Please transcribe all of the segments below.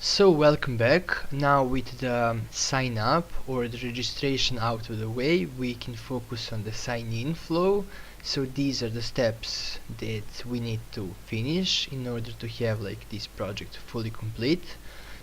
So welcome back. Now with the sign up or the registration out of the way, we can focus on the sign in flow. So these are the steps that we need to finish in order to have this project fully complete.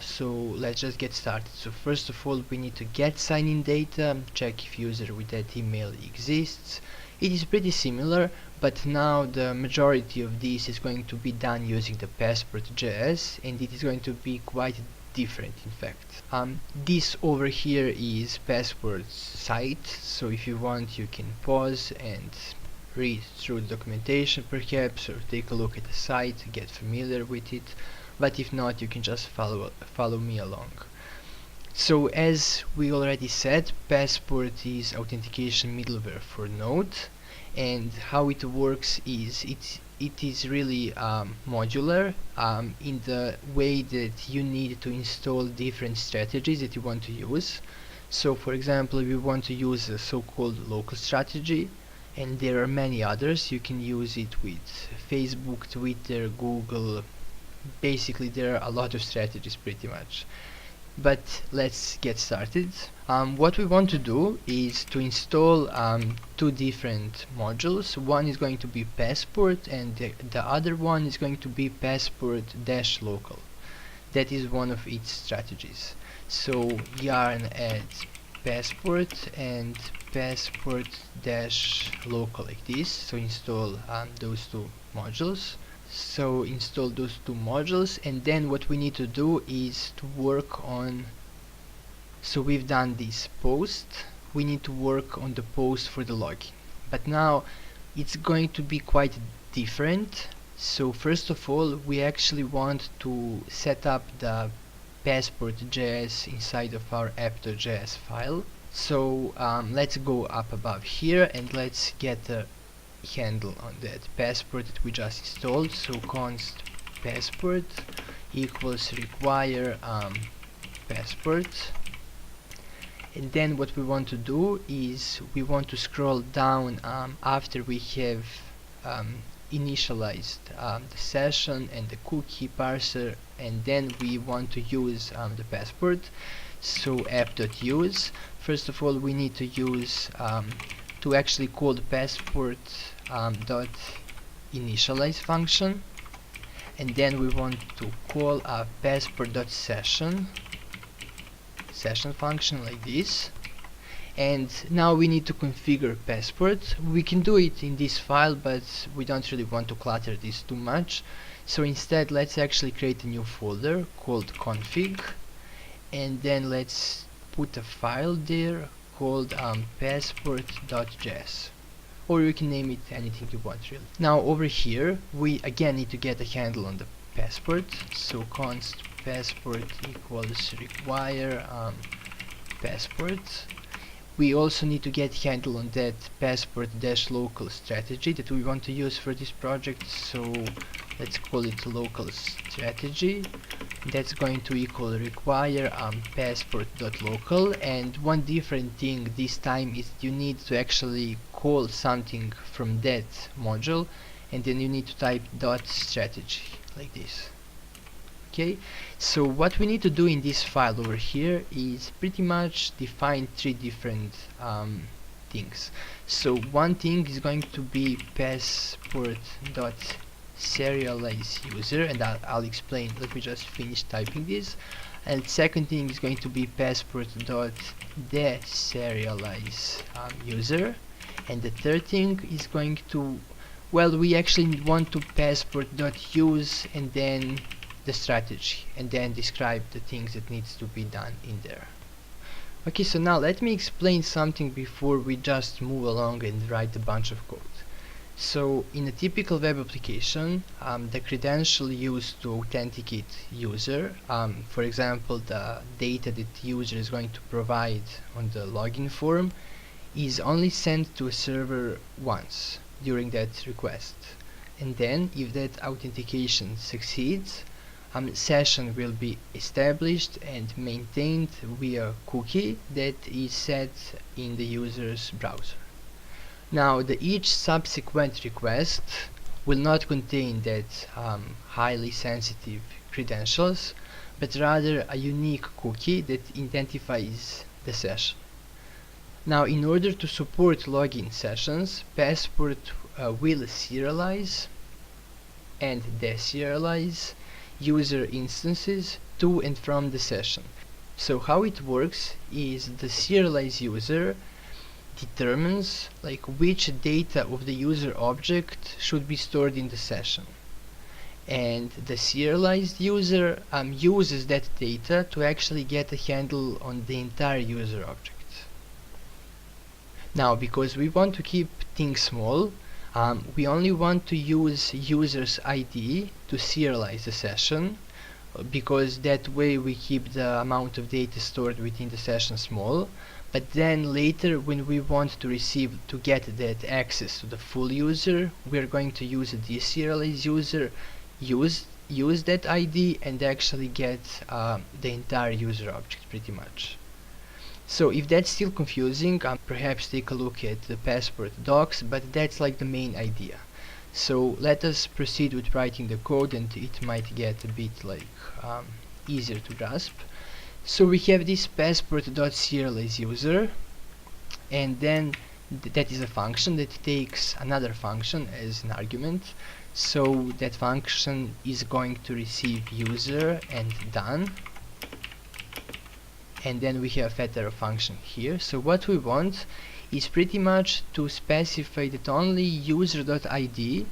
So let's just get started. So first of all, we need to get sign in data, check if user with that email exists. It is pretty similar, but now the majority of this is going to be done using the passport.js, and it is going to be quite different in fact. This over here is Passport's site, so if you want you can pause and read through the documentation perhaps, or take a look at the site, get familiar with it, but if not you can just follow me along. So as we already said, Passport is authentication middleware for Node, and how it works is it is really modular in the way that you need to install different strategies that you want to use. So for example, if you want to use a so-called local strategy, and there are many others, you can use it with Facebook, Twitter, Google. Basically there are a lot of strategies pretty much. But let's get started. What we want to do is to install two different modules. One is going to be Passport, and the other one is going to be passport-local. That is one of its strategies. So yarn add passport and passport-local like this. So install those two modules. So install those two modules, and then what we need to do is to work on, so we've done this post, we need to work on the post for the login, but now it's going to be quite different. So first of all, we actually want to set up the passport.js inside of our app.js file. So let's go up above here and let's get a handle on that passport that we just installed. So const passport equals require passport, and then what we want to do is we want to scroll down after we have initialized the session and the cookie parser, and then we want to use the passport. So app.use, first of all we need to use to actually call the passport dot initialize function, and then we want to call a passport dot session function like this. And now we need to configure passport. We can do it in this file, but we don't really want to clutter this too much, so instead let's actually create a new folder called config, and then let's put a file there called passport.js, or you can name it anything you want really. Now over here we again need to get a handle on the passport, so const passport equals require passport. We also need to get handle on that passport-local strategy that we want to use for this project, so let's call it local strategy. That's going to equal require passport.local, and one different thing this time is you need to actually call something from that module, and then you need to type dot strategy like this. Okay, so what we need to do in this file over here is pretty much define three different things. So one thing is going to be passport.serialize user, and I'll explain. Let me just finish typing this. And second thing is going to be passport.deserialize user, and the third thing is going to, well, we actually want to passport.use and then the strategy, and then describe the things that needs to be done in there. Okay, so now let me explain something before we just move along and write a bunch of code. So in a typical web application, the credential used to authenticate user, for example the data that the user is going to provide on the login form, is only sent to a server once during that request, and then if that authentication succeeds, session will be established and maintained via cookie that is set in the user's browser. Now each subsequent request will not contain that highly sensitive credentials, but rather a unique cookie that identifies the session. Now, in order to support login sessions, Passport will serialize and deserialize user instances to and from the session. So how it works is the serialized user determines which data of the user object should be stored in the session, and the serialized user uses that data to actually get a handle on the entire user object. Now, because we want to keep things small, we only want to use user's ID to serialize the session, because that way we keep the amount of data stored within the session small. But then later, when we want to get that access to the full user, we're going to use a deserialized user, use that ID and actually get the entire user object pretty much. So if that's still confusing, perhaps take a look at the Passport docs, but that's the main idea. So let us proceed with writing the code, and it might get a bit easier to grasp. So we have this passport.serialize user, and then that is a function that takes another function as an argument. So that function is going to receive user and done, and then we have a arrow function here. So what we want is pretty much to specify that only user.id,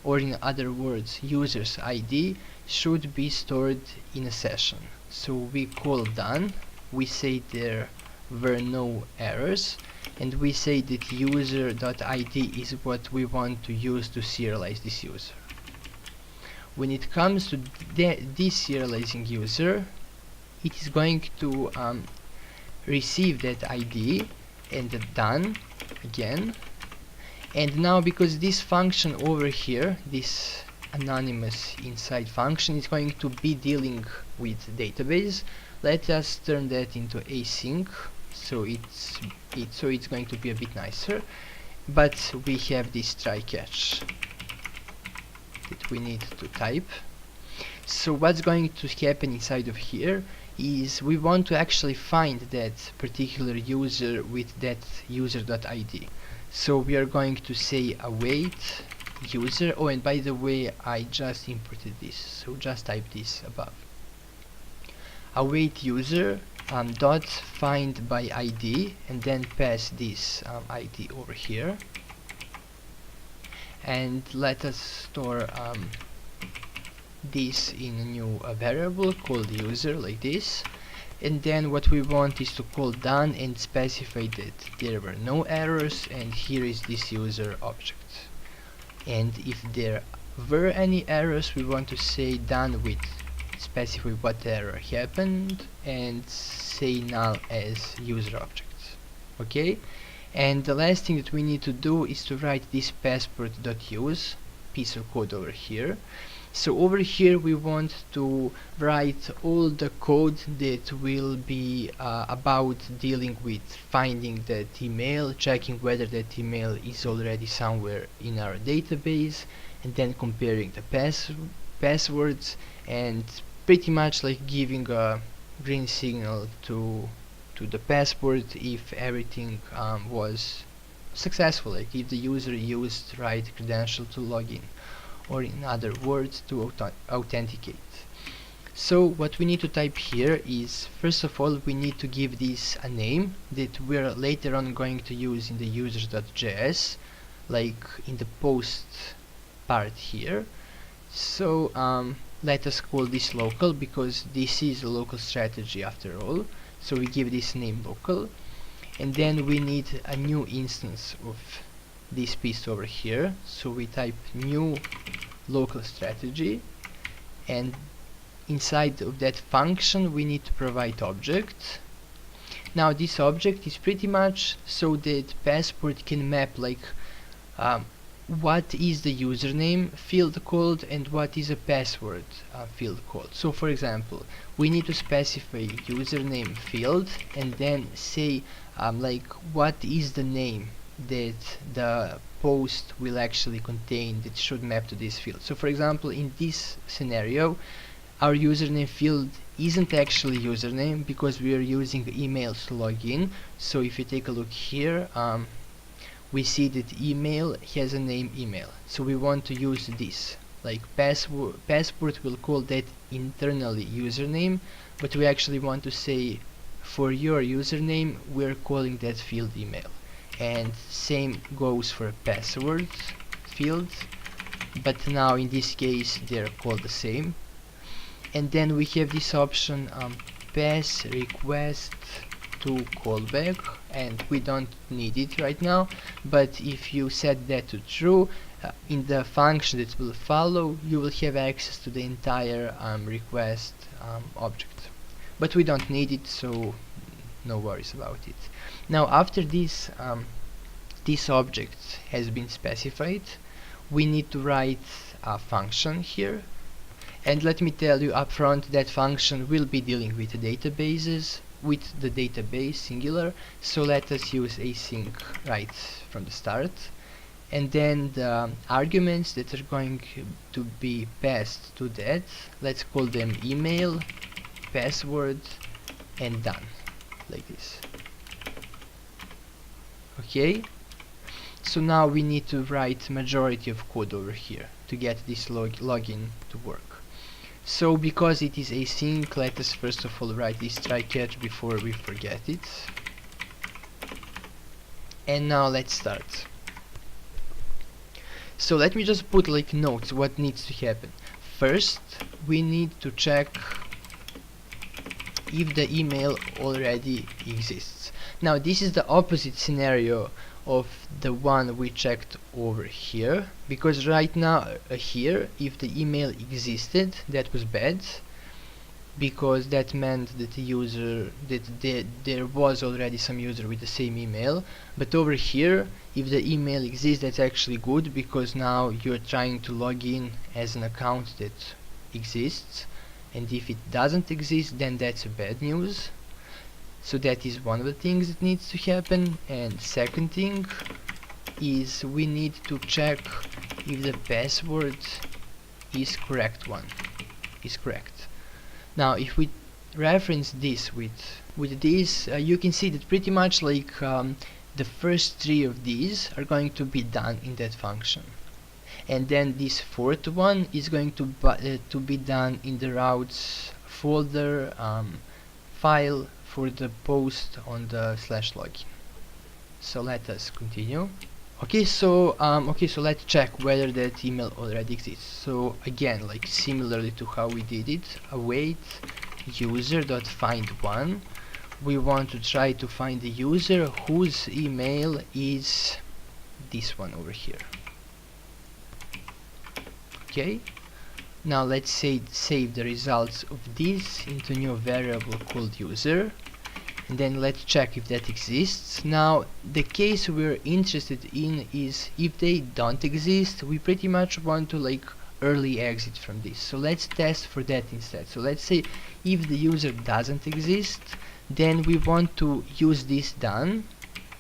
or in other words user's ID, should be stored in a session. So we call done, we say there were no errors, and we say that user.id is what we want to use to serialize this user. When it comes to deserializing user, it is going to receive that ID and done again. And now, because this function over here, this anonymous inside function, is going to be dealing with database, let us turn that into async, so it's going to be a bit nicer. But we have this try catch that we need to type. So what's going to happen inside of here is we want to actually find that particular user with that user.id. So we are going to say await user. Oh, and by the way, I just imported this, so just type this above. Await user dot find by ID, and then pass this ID over here, and let us store this in a new variable called user, like this. And then what we want is to call done and specify that there were no errors, and here is this user object. And if there were any errors, we want to say done with specify what error happened and say null as user object. Okay, and the last thing that we need to do is to write this passport.use piece of code over here. So over here we want to write all the code that will be about dealing with finding that email, checking whether that email is already somewhere in our database, and then comparing the passwords, and pretty much giving a green signal to the passport if everything was successful, if the user used right credential to log in, or in other words to authenticate. So what we need to type here is, first of all, we need to give this a name that we're later on going to use in the users.js, like in the post part here. So let us call this local, because this is a local strategy after all. So we give this name local, and then we need a new instance of this piece over here. So we type new local strategy, and inside of that function we need to provide object. Now this object is pretty much so that Passport can map what is the username field called and what is a password field called. So for example, we need to specify username field and then say what is the name that the post will actually contain that should map to this field. So for example, in this scenario, our username field isn't actually username because we are using emails to log in. So if you take a look here, we see that email has a name email, so we want to use this. Like passport will call that internally username, but we actually want to say for your username we're calling that field email. And same goes for password field, but now in this case they're called the same. And then we have this option pass request to callback, and we don't need it right now, but if you set that to true, in the function that will follow you will have access to the entire request object, but we don't need it, so no worries about it. Now after this this object has been specified, we need to write a function here. And let me tell you upfront that function will be dealing with the databases, with the database singular, so let us use async right from the start. And then the arguments that are going to be passed to that, let's call them email, password, and done, like this. Okay, so now we need to write majority of code over here to get this login to work. So because it is async, let us first of all write this try catch before we forget it. And now let's start. So let me just put like notes what needs to happen. First we need to check if the email already exists. Now this is the opposite scenario of the one we checked over here, because right now here if the email existed, that was bad, because that meant that the user there was already some user with the same email. But over here if the email exists, that's actually good, because now you're trying to log in as an account that exists, and if it doesn't exist then that's a bad news. So that is one of the things that needs to happen. And second thing is we need to check if the password is correct is correct. Now if we reference this with this, you can see that pretty much like the first three of these are going to be done in that function, and then this fourth one is going to be done in the routes folder file for the post on the /login. So let us continue. Okay, so let's check whether that email already exists. So again, like similarly to how we did it, await user.find1. We want to try to find the user whose email is this one over here. Okay, now let's save the results of this into a new variable called user, and then let's check if that exists. Now the case we're interested in is if they don't exist, we pretty much want to like early exit from this. So let's test for that instead. So let's say if the user doesn't exist, then we want to use this done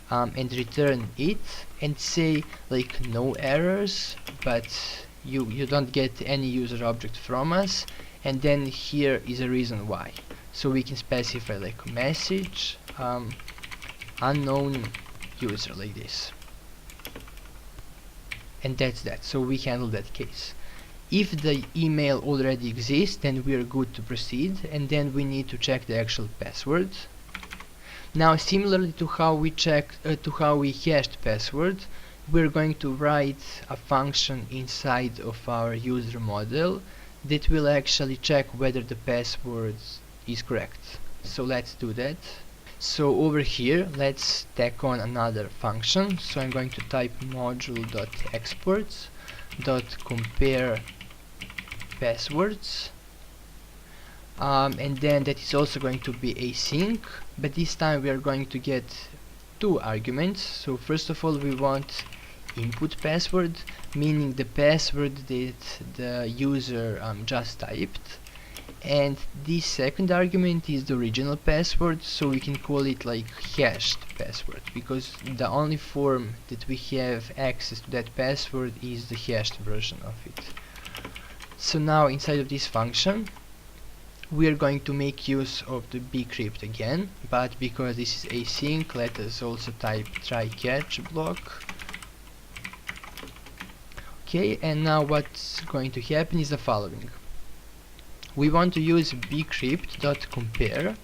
and return it and say like no errors, but you don't get any user object from us, and then here is a reason why. So we can specify like message unknown user, like this, and that's that. So we handle that case. If the email already exists, then we are good to proceed, and then we need to check the actual password. Now similarly to how we hashed password, we're going to write a function inside of our user model that will actually check whether the password is correct. So let's do that. So over here let's tack on another function. So I'm going to type module.exports.compare passwords, and then that is also going to be async, but this time we are going to get two arguments. So first of all we want input password, meaning the password that the user just typed, and this second argument is the original password, so we can call it like hashed password, because the only form that we have access to that password is the hashed version of it. So now inside of this function we are going to make use of the bcrypt again, but because this is async, let us also type try catch block. Okay, and now what's going to happen is the following. We want to use bcrypt.compare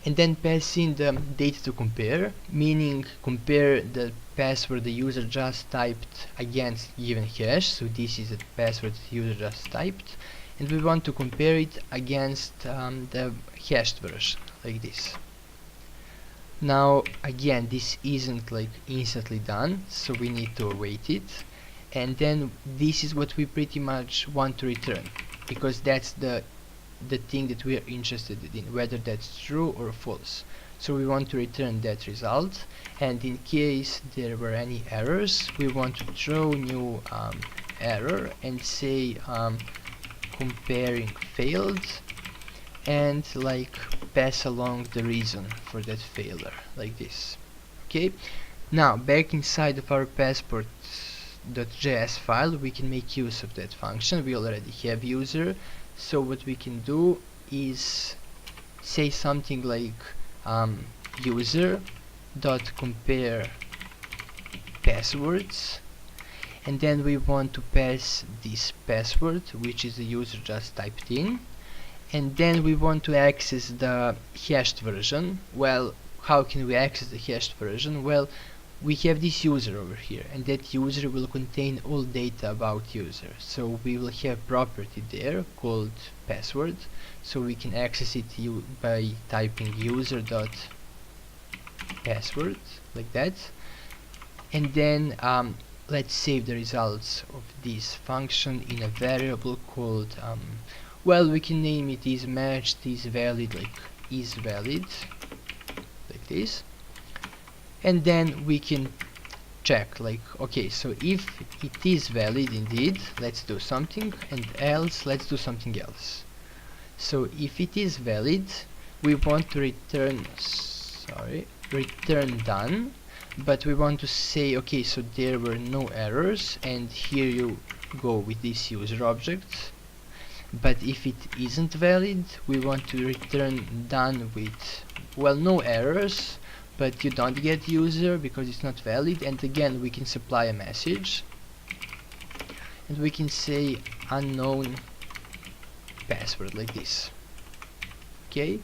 and then pass in the data to compare, meaning compare the password the user just typed against given hash. So this is the password the user just typed, and we want to compare it against the hashed version, like this. Now again, this isn't like instantly done, so we need to await it, and then this is what we pretty much want to return, because that's the thing that we are interested in, whether that's true or false. So we want to return that result, and in case there were any errors, we want to throw new error and say comparing failed, and like pass along the reason for that failure, like this. Okay, now back inside of our passport.js file, we can make use of that function. We already have user, so what we can do is say something like user dot compare passwords, and then we want to pass this password, which is the user just typed in, and then we want to access the hashed version. Well, how can we access the hashed version? Well, we have this user over here, and that user will contain all data about user. So we will have property there called password, so we can access it by typing user.password, like that. And then let's save the results of this function in a variable called well, we can name it is matched is valid, like is valid, like this. And then we can check, like, okay, so if it is valid indeed, let's do something, and else let's do something else. So if it is valid, we want to return return done, but we want to say, okay, so there were no errors, and here you go with this user object. But if it isn't valid, we want to return done with, well, no errors, but you don't get user because it's not valid. And again, we can supply a message, and we can say unknown password, like this. Okay,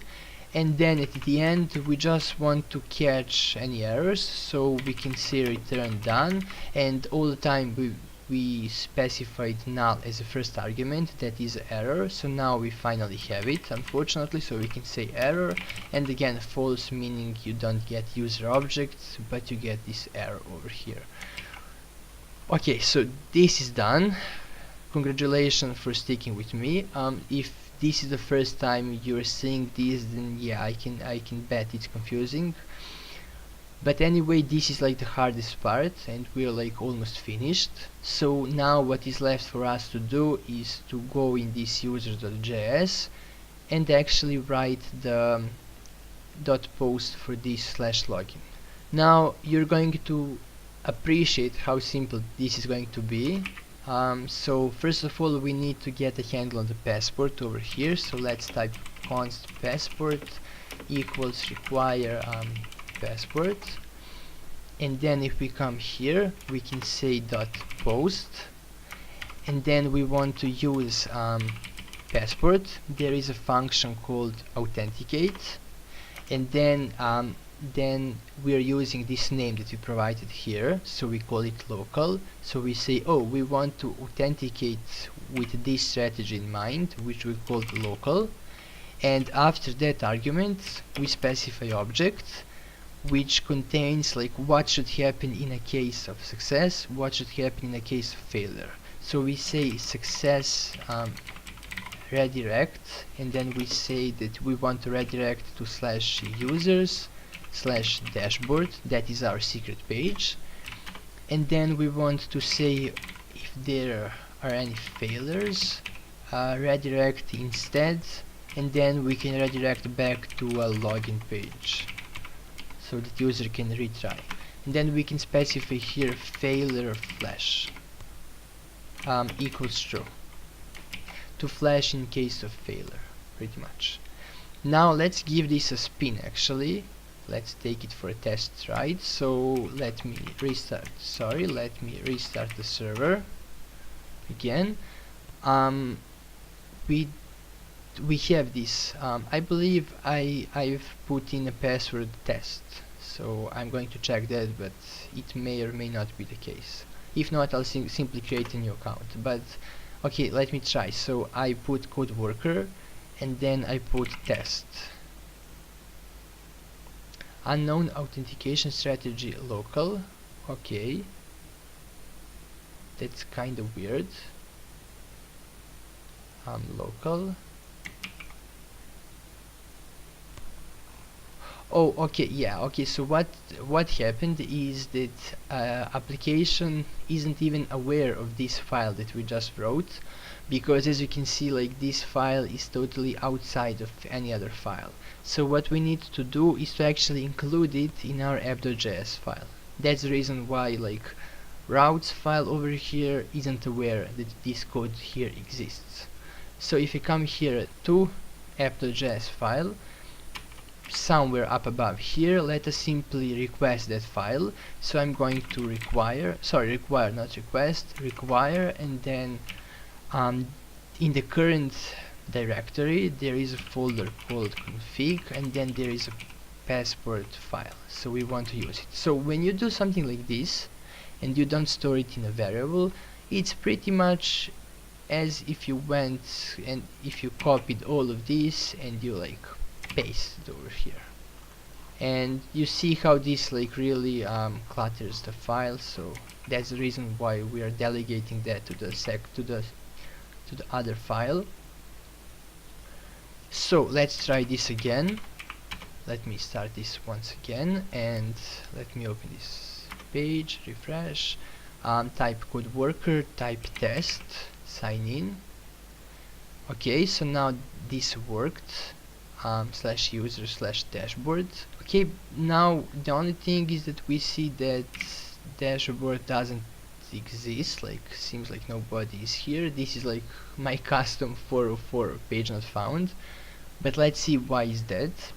and then at the end we just want to catch any errors, so we can say return done, and all the time we specified null as the first argument, that is error. So now we finally have it, unfortunately, so we can say error, and again false, meaning you don't get user objects, but you get this error over here. Okay, so this is done. Congratulations for sticking with me. If this is the first time you're seeing this, then yeah, I can bet it's confusing. But anyway, this is like the hardest part, and we're like almost finished. So now what is left for us to do is to go in this user.js and actually write the .post for this /login. Now you're going to appreciate how simple this is going to be. So first of all, we need to get a handle on the passport over here. So let's type const passport equals require passport, and then if we come here, we can say .post, and then we want to use passport. There is a function called authenticate, and then we are using this name that we provided here, so we call it local. So we say, oh, we want to authenticate with this strategy in mind, which we call local, and after that argument we specify object which contains like what should happen in a case of success, what should happen in a case of failure. So we say success redirect, and then we say that we want to redirect to /users/dashboard, that is our secret page, and then we want to say if there are any failures, redirect instead, and then we can redirect back to a login page so that user can retry. And then we can specify here failure flash equals true to flash in case of failure. pretty much. Now let's give this a spin. Actually, let's take it for a test ride. So let me restart the server again. We have this. I believe I've put in a password test, so I'm going to check that, but it may or may not be the case. If not, I'll simply create a new account. But okay, let me try. So I put code worker, and then I put test. Unknown authentication strategy local. Okay, that's kind of weird. Local. Oh, okay, yeah, okay. So what happened is that application isn't even aware of this file that we just wrote, because as you can see, like, this file is totally outside of any other file. So what we need to do is to actually include it in our app.js file. That's the reason why, like, routes file over here isn't aware that this code here exists. So if you come here to app.js file, somewhere up above here, let us simply request that file. So I'm going to require, not request, require, and then in the current directory there is a folder called config, and then there is a passport file, so we want to use it. So when you do something like this and you don't store it in a variable, it's pretty much as if you went and if you copied all of this and you like paste it over here, and you see how this like really clutters the file. So that's the reason why we are delegating that to the other file. So let's try this again. Let me start this once again, and let me open this page, refresh, type code worker, type test, sign in. Okay, so now this worked. /user/dashboard. Okay, now the only thing is that we see that dashboard doesn't exist, like seems like nobody is here. This is like my custom 404 page not found, but let's see why is that.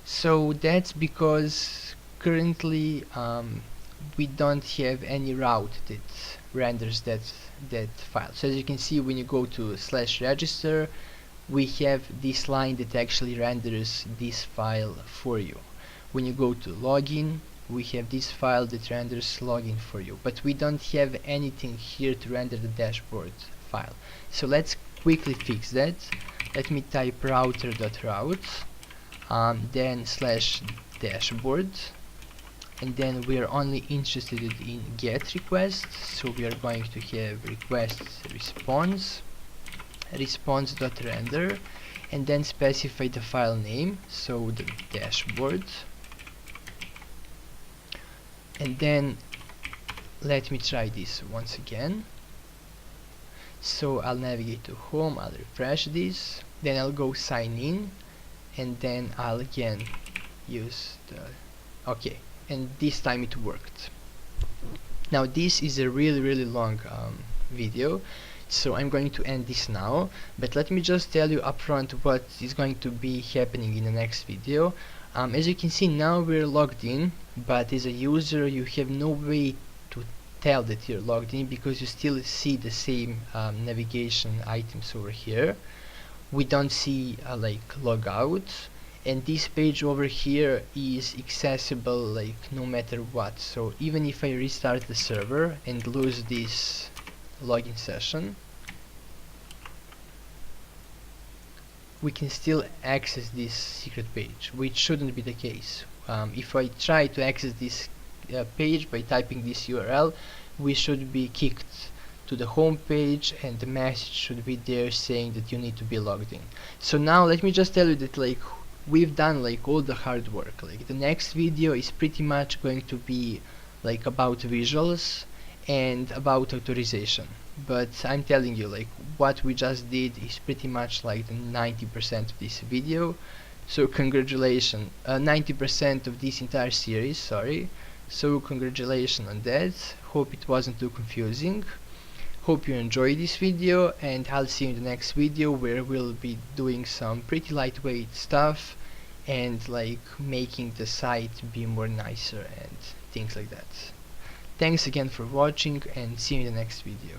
So that's because currently we don't have any route that renders that file. So as you can see, when you go to /register, we have this line that actually renders this file for you. When you go to login, we have this file that renders login for you, but we don't have anything here to render the dashboard file. So let's quickly fix that. Let me type router.route, then /dashboard, and then we are only interested in get request, so we are going to have request response.render, and then specify the file name, so the dashboard, and then let me try this once again. So I'll navigate to home, I'll refresh this, then I'll go sign in, and then I'll again use the okay, and this time it worked. Now this is a really long video, so I'm going to end this now, but let me just tell you upfront what is going to be happening in the next video. As you can see, now we're logged in, but as a user you have no way to tell that you're logged in because you still see the same navigation items over here. We don't see like logout, and this page over here is accessible like no matter what. So even if I restart the server and lose this login session, we can still access this secret page, which shouldn't be the case. If I try to access this page by typing this URL, we should be kicked to the home page, and the message should be there saying that you need to be logged in. So now let me just tell you that like we've done like all the hard work. Like the next video is pretty much going to be like about visuals and about authorization, but I'm telling you, like, what we just did is pretty much like the 90% of this video. So congratulations, 90% of this entire series, sorry. So congratulations on that. Hope it wasn't too confusing. Hope you enjoyed this video, and I'll see you in the next video where we'll be doing some pretty lightweight stuff and like making the site be more nicer and things like that. Thanks again for watching, and see you in the next video.